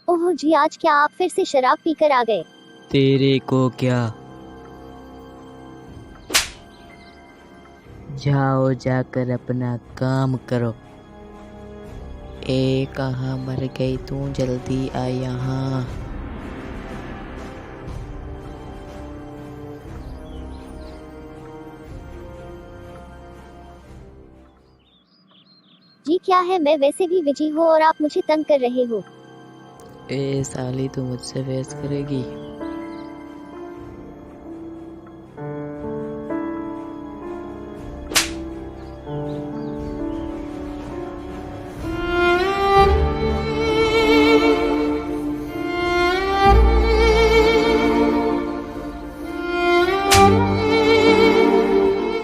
ओह जी, आज क्या आप फिर से शराब पीकर आ गए? तेरे को क्या? जाओ जाकर अपना काम करो। कहाँ मर गई तू? जल्दी आ यहाँ। जी क्या है, मैं वैसे भी बिजी हूँ और आप मुझे तंग कर रहे हो। साली तू मुझसे बहस करेगी?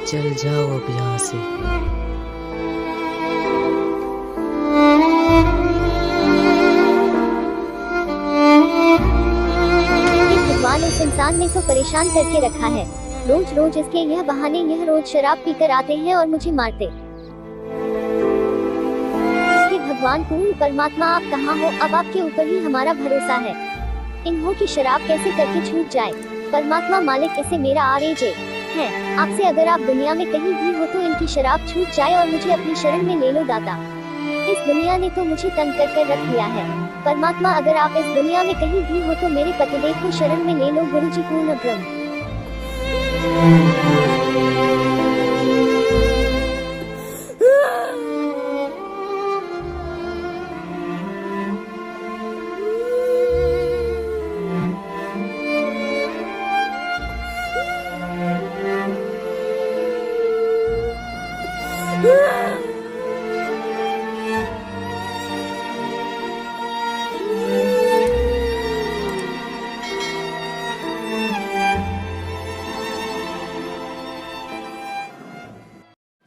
चल जाओ अब यहाँ से। भगवान, इस इंसान ने तो परेशान करके रखा है। रोज रोज इसके यह बहाने, यह रोज शराब पीकर आते हैं और मुझे मारते। हे भगवान, पूर्ण परमात्मा, आप कहाँ हो? अब आपके ऊपर ही हमारा भरोसा है। इन्हों की शराब कैसे करके छूट जाए। परमात्मा मालिक, इसे मेरा आरेजे है आपसे, अगर आप दुनिया में कहीं भी हो तो इनकी शराब छूट जाए और मुझे अपनी शरण में ले लो दाता। इस दुनिया ने तो मुझे तंग कर रख लिया है। परमात्मा, अगर आप इस दुनिया में कहीं भी हो तो मेरे पतिदेव को शरण में ले लो। गुरुजी पूर्ण ब्रह्म।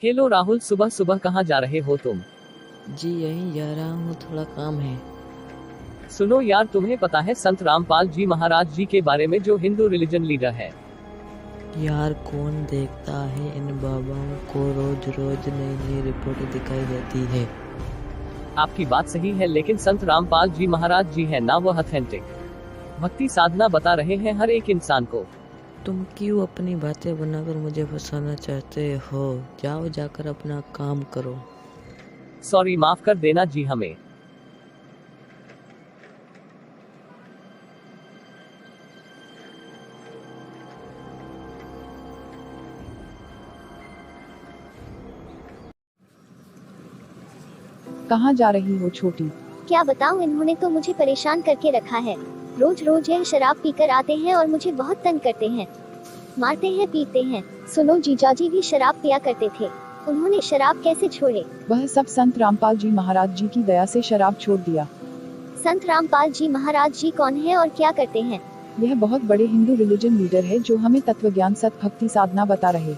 हेलो राहुल, सुबह सुबह कहाँ जा रहे हो तुम? जी यहीं जा रहा हूँ, थोड़ा काम है। सुनो यार, तुम्हें पता है संत रामपाल जी महाराज जी के बारे में, जो हिंदू रिलीजन लीडर है? यार कौन देखता है इन बाबाओं को? रोज रोज नई नई रिपोर्ट दिखाई देती है। आपकी बात सही है, लेकिन संत रामपाल जी महाराज जी है ना, वो ऑथेंटिक भक्ति साधना बता रहे हैं हर एक इंसान को। तुम क्यों अपनी बातें बनाकर मुझे फंसाना चाहते हो? जाओ जाकर अपना काम करो। सॉरी, माफ कर देना जी हमें। कहाँ जा रही हो छोटी? क्या बताऊं, इन्होंने तो मुझे परेशान करके रखा है। रोज रोज यह शराब पीकर आते हैं और मुझे बहुत तंग करते हैं, मारते हैं, पीते हैं। सुनो, जीजाजी भी शराब पिया करते थे, उन्होंने शराब कैसे छोड़े? वह सब संत रामपाल जी महाराज जी की दया से शराब छोड़ दिया। संत रामपाल जी महाराज जी कौन है और क्या करते हैं? यह बहुत बड़े हिंदू रिलीजन लीडर है जो हमें तत्वज्ञान सत भक्ति साधना बता रहे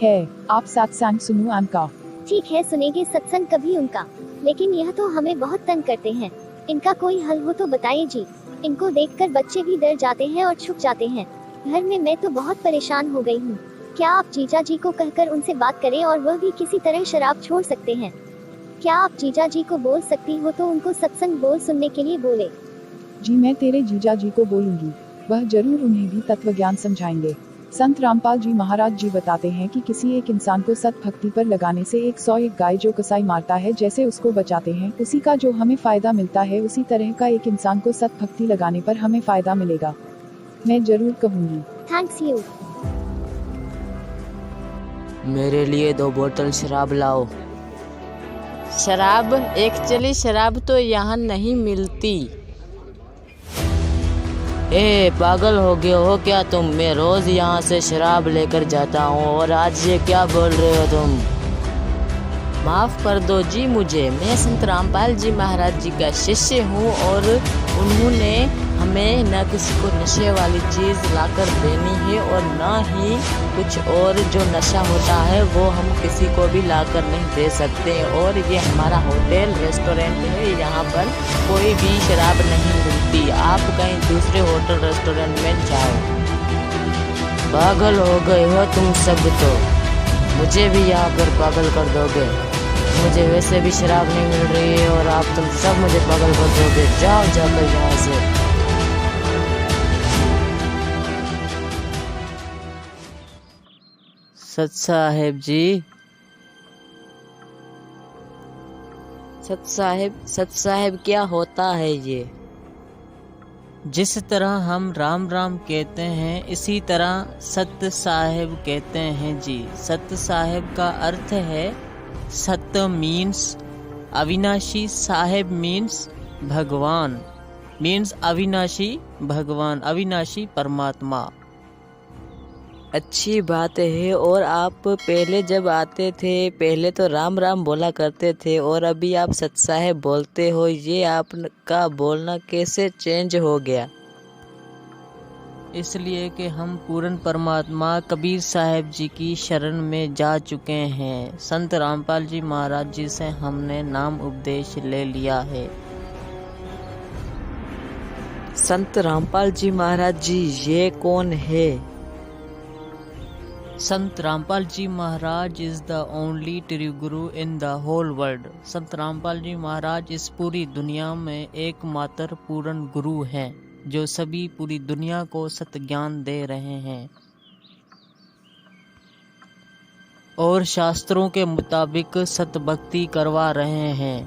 हैं। आप सत्संग सुनो अनका। ठीक है, सुनेंगे सत्संग कभी उनका, लेकिन यह तो हमें बहुत तंग करते हैं। इनका कोई हल हो तो बताइए जी। इनको देखकर बच्चे भी डर जाते हैं और छुप जाते हैं। घर में मैं तो बहुत परेशान हो गई हूँ। क्या आप जीजा जी को कहकर उनसे बात करें और वह भी किसी तरह शराब छोड़ सकते हैं? क्या आप जीजा जी को बोल सकती हो तो उनको सत्संग बोल सुनने के लिए बोले। जी मैं तेरे जीजा जी को बोलूंगी, वह जरूर उन्हें भी तत्वज्ञान समझाएंगे। संत रामपाल जी महाराज जी बताते हैं कि किसी एक इंसान को सत भक्ति पर लगाने से 101 गाय जो कसाई मारता है, जैसे उसको बचाते हैं उसी का जो हमें फायदा मिलता है, उसी तरह का एक इंसान को सत भक्ति लगाने पर हमें फायदा मिलेगा। मैं जरूर कहूँगी। Thanks you. मेरे लिए 2 बोतल शराब लाओ। शराब? एक्चुअली शराब तो यहाँ नहीं मिलती। पागल हो गए हो क्या तुम? मैं रोज यहाँ से शराब लेकर जाता हूँ और आज ये क्या बोल रहे हो तुम? माफ़ कर दो जी मुझे, मैं संत रामपाल जी महाराज जी का शिष्य हूँ और उन्होंने हमें न किसी को नशे वाली चीज़ लाकर देनी है और न ही कुछ और जो नशा होता है वो हम किसी को भी लाकर नहीं दे सकते। और ये हमारा होटल रेस्टोरेंट है, यहाँ पर कोई भी शराब नहीं मिलती। आप कहीं दूसरे होटल रेस्टोरेंट में जाओ। पागल हो गए हो तुम सब, तो मुझे भी यहाँ पर पागल कर दोगे। मुझे वैसे भी शराब नहीं मिल रही है और आप तुम सब मुझे पागल कर दोगे। जाओ जाकर यहाँ से। सत साहेब जी, सत साहेब क्या होता है ये? जिस तरह हम राम राम कहते हैं इसी तरह सत्य साहेब कहते हैं जी। सत्य साहेब का अर्थ है सत्य मीन्स अविनाशी, साहेब मीन्स भगवान, मीन्स अविनाशी भगवान, अविनाशी परमात्मा। अच्छी बात है। और आप पहले जब आते थे पहले तो राम राम बोला करते थे और अभी आप सत साहेब बोलते हो, ये आपका बोलना कैसे चेंज हो गया? इसलिए कि हम पूर्ण परमात्मा कबीर साहेब जी की शरण में जा चुके हैं। संत रामपाल जी महाराज जी से हमने नाम उपदेश ले लिया है। संत रामपाल जी महाराज जी ये कौन है? संत रामपाल जी महाराज is the only true Guru in the whole world. संत रामपाल जी महाराज इस पूरी दुनिया में एकमात्र पूर्ण गुरु हैं जो सभी पूरी दुनिया को सत्य ज्ञान दे रहे हैं और शास्त्रों के मुताबिक सत्य भक्ति करवा रहे हैं।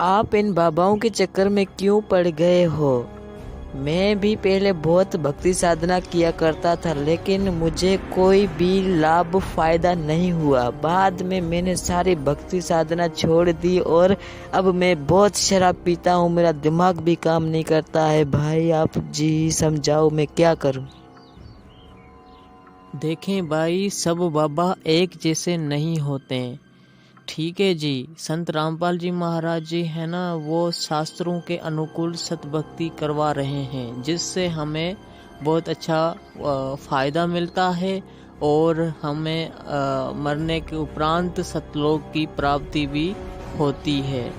आप इन बाबाओं के चक्कर में क्यों पड़ गए हो? मैं भी पहले बहुत भक्ति साधना किया करता था लेकिन मुझे कोई भी लाभ फायदा नहीं हुआ। बाद में मैंने सारी भक्ति साधना छोड़ दी और अब मैं बहुत शराब पीता हूँ। मेरा दिमाग भी काम नहीं करता है। भाई आप जी समझाओ मैं क्या करूँ? देखें भाई, सब बाबा एक जैसे नहीं होते। ठीक है जी, संत रामपाल जी महाराज जी है ना, वो शास्त्रों के अनुकूल सतभक्ति करवा रहे हैं जिससे हमें बहुत अच्छा फ़ायदा मिलता है और हमें मरने के उपरांत सतलोक की प्राप्ति भी होती है।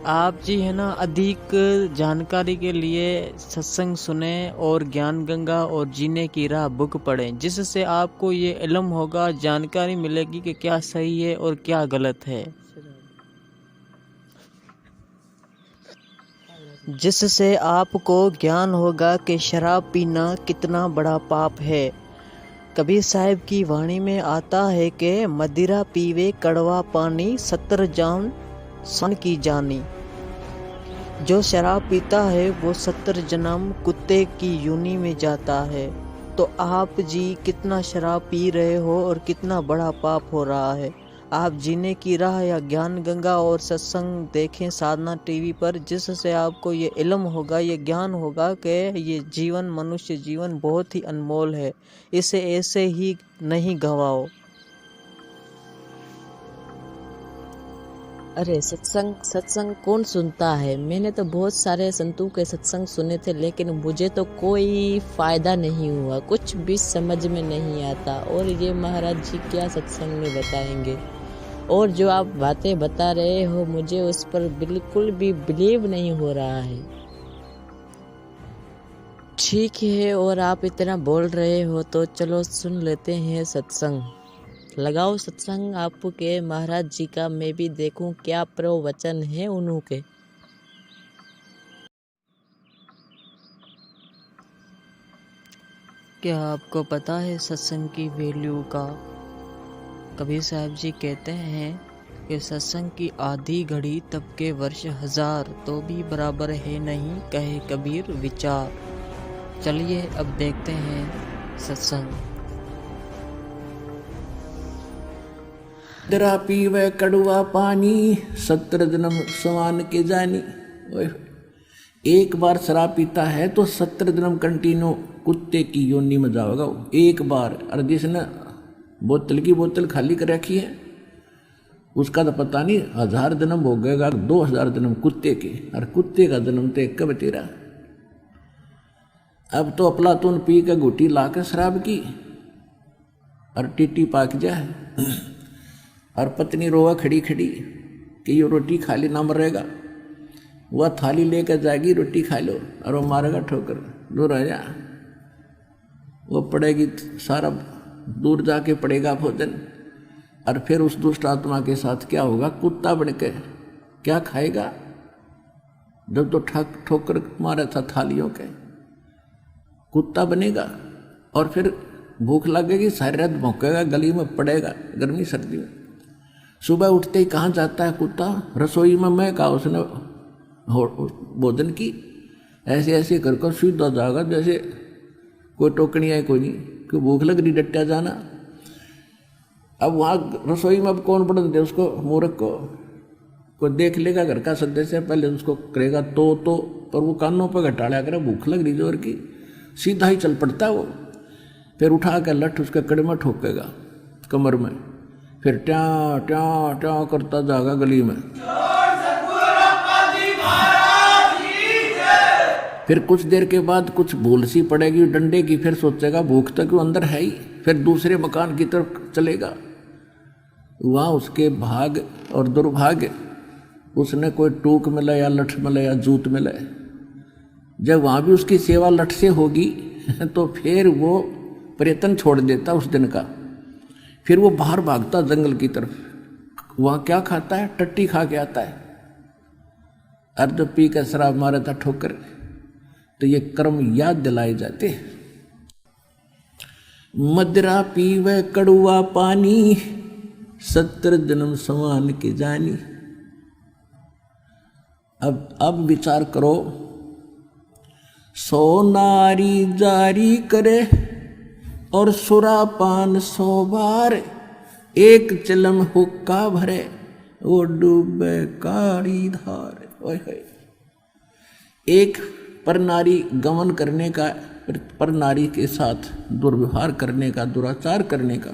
आप जी है ना अधिक जानकारी के लिए सत्संग सुने और ज्ञान गंगा और जीने की राह बुक पढ़ें, जिससे आपको ये इल्म होगा, जानकारी मिलेगी कि क्या सही है और क्या गलत है, जिससे आपको ज्ञान होगा कि शराब पीना कितना बड़ा पाप है। कबीर साहिब की वाणी में आता है कि मदिरा पीवे कड़वा पानी 70 जान सन की जानी। जो शराब पीता है वो 70 जन्म कुत्ते की योनि में जाता है। तो आप जी कितना शराब पी रहे हो और कितना बड़ा पाप हो रहा है। आप जीने की राह या ज्ञान गंगा और सत्संग देखें साधना टीवी पर, जिससे आपको ये इल्म होगा, ये ज्ञान होगा कि ये जीवन, मनुष्य जीवन बहुत ही अनमोल है, इसे ऐसे ही नहीं गवाओ। अरे सत्संग कौन सुनता है? मैंने तो बहुत सारे संतों के सत्संग सुने थे लेकिन मुझे तो कोई फायदा नहीं हुआ, कुछ भी समझ में नहीं आता। और ये महाराज जी क्या सत्संग में बताएंगे? और जो आप बातें बता रहे हो मुझे उस पर बिल्कुल भी बिलीव नहीं हो रहा है। ठीक है, और आप इतना बोल रहे हो तो चलो सुन लेते हैं सत्संग। लगाओ सत्संग आपके महाराज जी का, मैं भी देखूं क्या प्रवचन है उन्हों के। क्या आपको पता है सत्संग की वैल्यू का? कबीर साहब जी कहते हैं कि सत्संग की आधी घड़ी तब के वर्ष 1000 तो भी बराबर है नहीं, कहे कबीर विचार। चलिए अब देखते हैं सत्संग। मदिरा पीवे कड़वा पानी 70 जन्म समान के जानी। एक बार शराब पीता है तो 70 जन्म कंटिन्यू कुत्ते की योनि में जाओगा एक बार। और जिसने बोतल की बोतल खाली कर रखी है उसका तो पता नहीं 1000 जन्म हो गएगा, 2000 जन्म कुत्ते के। और कुत्ते का जन्म तो एक कब तेरा। अब तो अफलातून पी के घुटी ला के शराब की और टीटी पाक जाए और पत्नी रोवा खड़ी खड़ी कि ये रोटी खा ली ना मरेगा। वह थाली लेकर जाएगी, रोटी खा लो, और वो मारेगा ठोकर, दूर आ जा। वो पड़ेगी सारा दूर जाके पड़ेगा भोजन, और फिर उस दुष्ट आत्मा के साथ क्या होगा, कुत्ता बन के क्या खाएगा। जब तो ठोकर मारा था थालियों के, कुत्ता बनेगा और फिर भूख लगेगी, सारी रात भौंकेगा, गली में पड़ेगा गर्मी सर्दी में। सुबह उठते ही कहाँ जाता है कुत्ता, रसोई में। मैं कहा उसने भोजन की, ऐसे ऐसे कर कर सीधा जाएगा जैसे कोई टोकनी है कोई नहीं, क्यों भूख लग रही, डट्टा जाना। अब वहाँ रसोई में अब कौन पढ़ दे उसको, मूर्ख को। कोई देख लेगा घर का सदस्य, पहले उसको करेगा तो पर वो कानों पर घटाड़ा करे, भूख लग रही जोर की, सीधा ही चल पड़ता है वो। फिर उठा कर लठ उसके कड़े में ठोकेगा कमर में, फिर ट्या ट्या ट्या करता जाएगा गली में। फिर कुछ देर के बाद कुछ भूल सी पड़ेगी डंडे की, फिर सोचेगा भूख तो क्यों अंदर है ही, फिर दूसरे मकान की तरफ चलेगा। वहाँ उसके भाग और दुर्भाग्य, उसने कोई टूक मिला या लठ मिला या जूत मिला। जब वहाँ भी उसकी सेवा लठ से होगी तो फिर वो प्रयत्न छोड़ देता उस दिन का, फिर वो बाहर भागता जंगल की तरफ। वहाँ क्या खाता है, टट्टी खा के आता है। और जब पी कर शराब मारा था ठोकर, तो ये कर्म याद दिलाए जाते हैं। मदिरा पीवे कड़ुआ पानी, 70 जन्म समान के जानी। अब विचार करो, 100 नारी जारी करे और सुरापान 100 बार, एक चिलम हुक्का भरे वो डूबे काली धार। ओए होए, एक पर नारी गमन करने का, पर नारी के साथ दुर्व्यवहार करने का, दुराचार करने का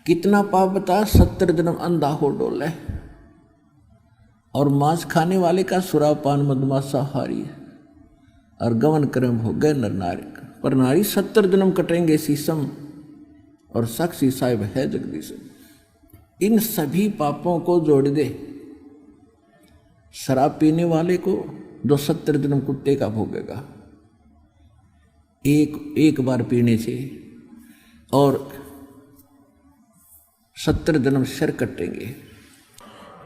कितना पाप बता। 70 जन्म अंधा हो डोले। और मांस खाने वाले का सुरापान मदमांसाहारी है, और गमन कर्म हो गए नर नारी। पर नारी 70 जन्म कटेंगे शीशम, और साक्षी साहिब है जगदीश। इन सभी पापों को जोड़ दे। शराब पीने वाले को जो 70 जन्म कुत्ते का भोगेगा एक बार पीने से, और 70 जन्म सिर कटेंगे।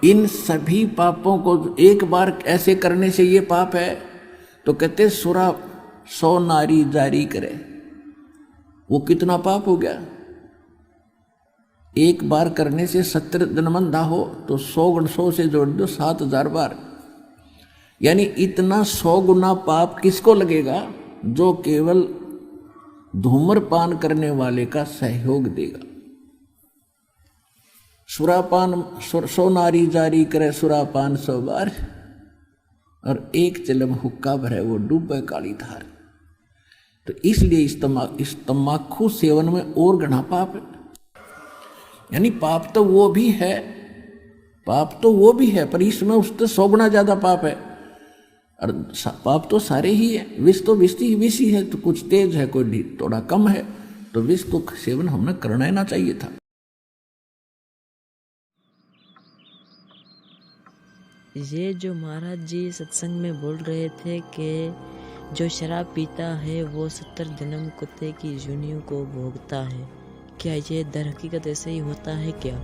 इन सभी पापों को एक बार ऐसे करने से ये पाप है, तो कहते सुरा 100 नारी जारी करे, वो कितना पाप हो गया। एक बार करने से 70 जन्म अंधा हो, तो 100 गुण 100 से जोड़ दो 7000 बार, यानी इतना 100 गुना पाप किसको लगेगा, जो केवल धूम्रपान करने वाले का सहयोग देगा। सुरापान 100 नारी जारी करे, सुरापान 100 बार, और एक चिलम हुक्का भरे वो डूबे काली धार। तो इसलिए इस तम्बाकू सेवन में और घना पाप है। यानी पाप तो वो भी है, पर इसमें उससे 100 गुना ज्यादा पाप है। और पाप तो सारे ही है, विष तो विष ही है, तो कुछ तेज है कोई थोड़ा कम है, तो विष तो सेवन हमने करना ही ना चाहिए था। ये जो महाराज जी सत्संग में बोल रहे थे कि जो शराब पीता है वो 70 जन्म कुत्ते की योनियों को भोगता है, क्या ये दर हकीकत ऐसे ही होता है क्या?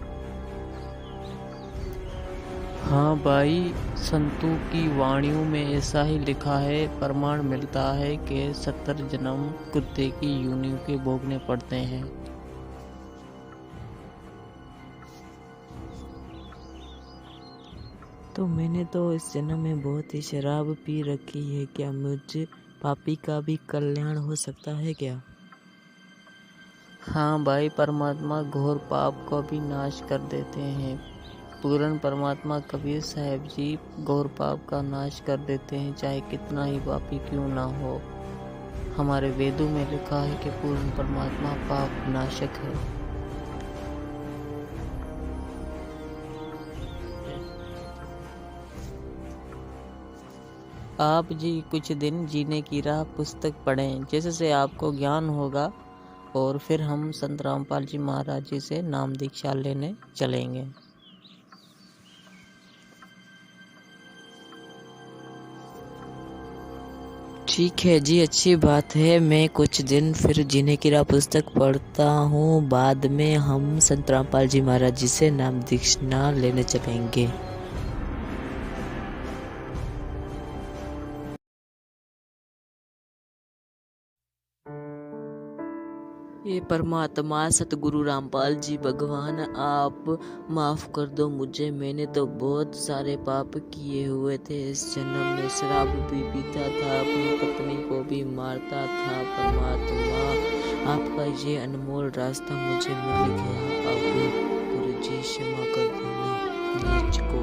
हाँ भाई, संतों की वाणियों में ऐसा ही लिखा है। प्रमाण मिलता है कि 70 जन्म कुत्ते की योनियों के भोगने पड़ते हैं। तो मैंने तो इस जन्म में बहुत ही शराब पी रखी है, क्या मुझे पापी का भी कल्याण हो सकता है क्या? हाँ भाई, परमात्मा घोर पाप को भी नाश कर देते हैं। पूर्ण परमात्मा कबीर साहब जी घोर पाप का नाश कर देते हैं, चाहे कितना ही पापी क्यों ना हो। हमारे वेदों में लिखा है कि पूर्ण परमात्मा पाप नाशक है। आप जी कुछ दिन जीने की राह पुस्तक पढ़ें, जिससे आपको ज्ञान होगा, और फिर हम संत रामपाल जी महाराज जी से नाम दीक्षा लेने चलेंगे। ठीक है जी, अच्छी बात है। मैं कुछ दिन फिर जीने की राह पुस्तक पढ़ता हूँ। बाद में हम संत रामपाल जी महाराज जी से नाम दीक्षा लेने चलेंगे। ये परमात्मा सतगुरु रामपाल जी भगवान, आप माफ़ कर दो मुझे। मैंने तो बहुत सारे पाप किए हुए थे। इस जन्म में शराब भी पीता था, अपनी पत्नी को भी मारता था। परमात्मा, आपका ये अनमोल रास्ता मुझे मिल गया। अब गुरुजी क्षमा कर देना नीच को।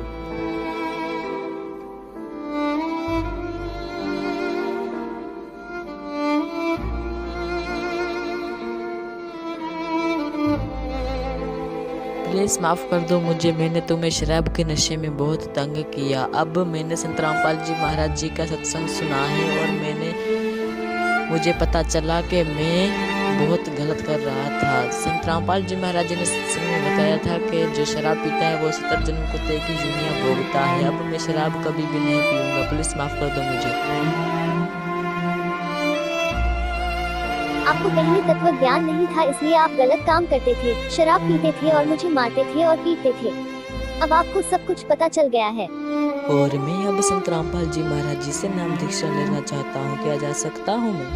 प्लीज़ माफ़ कर दो मुझे। मैंने तुम्हें शराब के नशे में बहुत तंग किया। अब मैंने संत रामपाल जी महाराज जी का सत्संग सुना है और मुझे पता चला कि मैं बहुत गलत कर रहा था। संत रामपाल जी महाराज जी ने सत्संग में बताया था कि जो शराब पीता है वो 70 जन्म कुत्ते की दुनिया भोगता है। अब मैं शराब कभी भी नहीं पीऊँगा। प्लीज़ माफ़ कर दो मुझे। आपको पहले तत्व ज्ञान नहीं था, इसलिए आप गलत काम करते थे, शराब पीते थे और मुझे मारते थे और पीटते थे। अब आपको सब कुछ पता चल गया है। और मैं अब संत रामपाल जी महाराज जी से नाम दीक्षा लेना चाहता हूँ। क्या जा सकता हूँ मैं?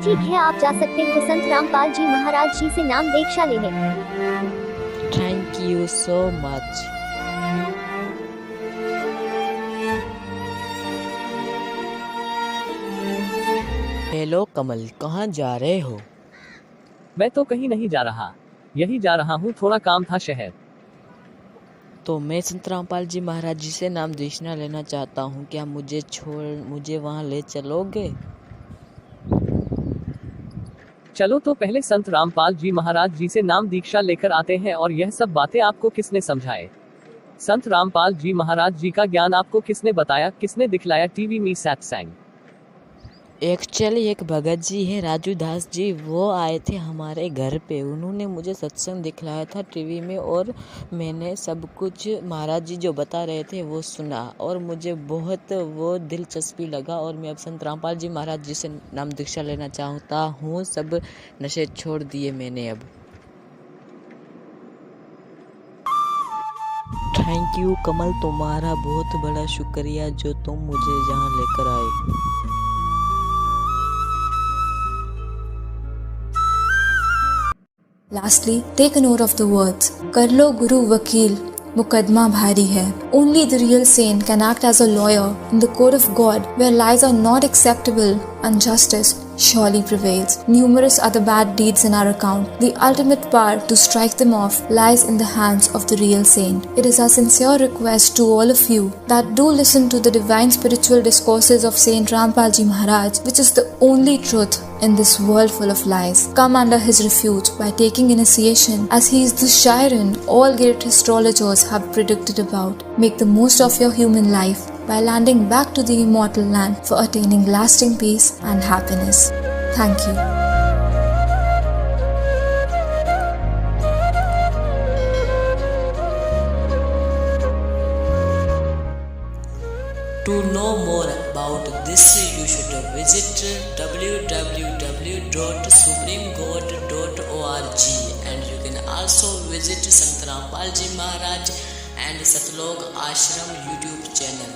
ठीक है, आप जा सकते हैं संत रामपाल जी महाराज जी से नाम दीक्षा लेने। Thank you so much. Hello Kamal, कहाँ जा रहे हो? मैं तो कहीं नहीं जा रहा, यही जा रहा हूँ, थोड़ा काम था शहर। तो मैं संत रामपाल जी महाराज जी से नाम दीक्षा लेना चाहता हूँ। क्या मुझे वहाँ ले चलोगे? चलो तो पहले संत रामपाल जी महाराज जी से नाम दीक्षा लेकर आते हैं। और यह सब बातें आपको किसने समझाए? संत रामपाल जी महाराज जी का ज्ञान आपको किसने बताया, किसने दिखलाया टीवी में सत्संग? एक्चुअली एक भगत जी है राजू दास जी, वो आए थे हमारे घर पे। उन्होंने मुझे सत्संग दिखलाया था टीवी में और मैंने सब कुछ महाराज जी जो बता रहे थे वो सुना और मुझे बहुत वो दिलचस्पी लगा। और मैं अब संत रामपाल जी महाराज जी से नाम दीक्षा लेना चाहता हूँ। सब नशे छोड़ दिए मैंने अब। थैंक यू कमल, तुम्हारा बहुत बड़ा शुक्रिया जो तुम मुझे यहाँ लेकर आए। Lastly, take a note of the words. कर लो गुरु वकील, मुकदमा भारी है. Only the real saint can act as a lawyer in the court of God, where lies are not acceptable and justice surely prevails. Numerous are the bad deeds in our account. The ultimate power to strike them off lies in the hands of the real saint. It is our sincere request to all of you that do listen to the divine spiritual discourses of Saint Rampal Ji Maharaj, which is the only truth in this world full of lies. Come under his refuge by taking initiation, as he is the Shiren all great astrologers have predicted about. Make the most of your human life by landing back to the immortal land for attaining lasting peace and happiness. Thank you. To know more about this, you should visit www.supremegod.org, and you can also visit Sant Rampal Ji Maharaj and Satlok Ashram YouTube channel.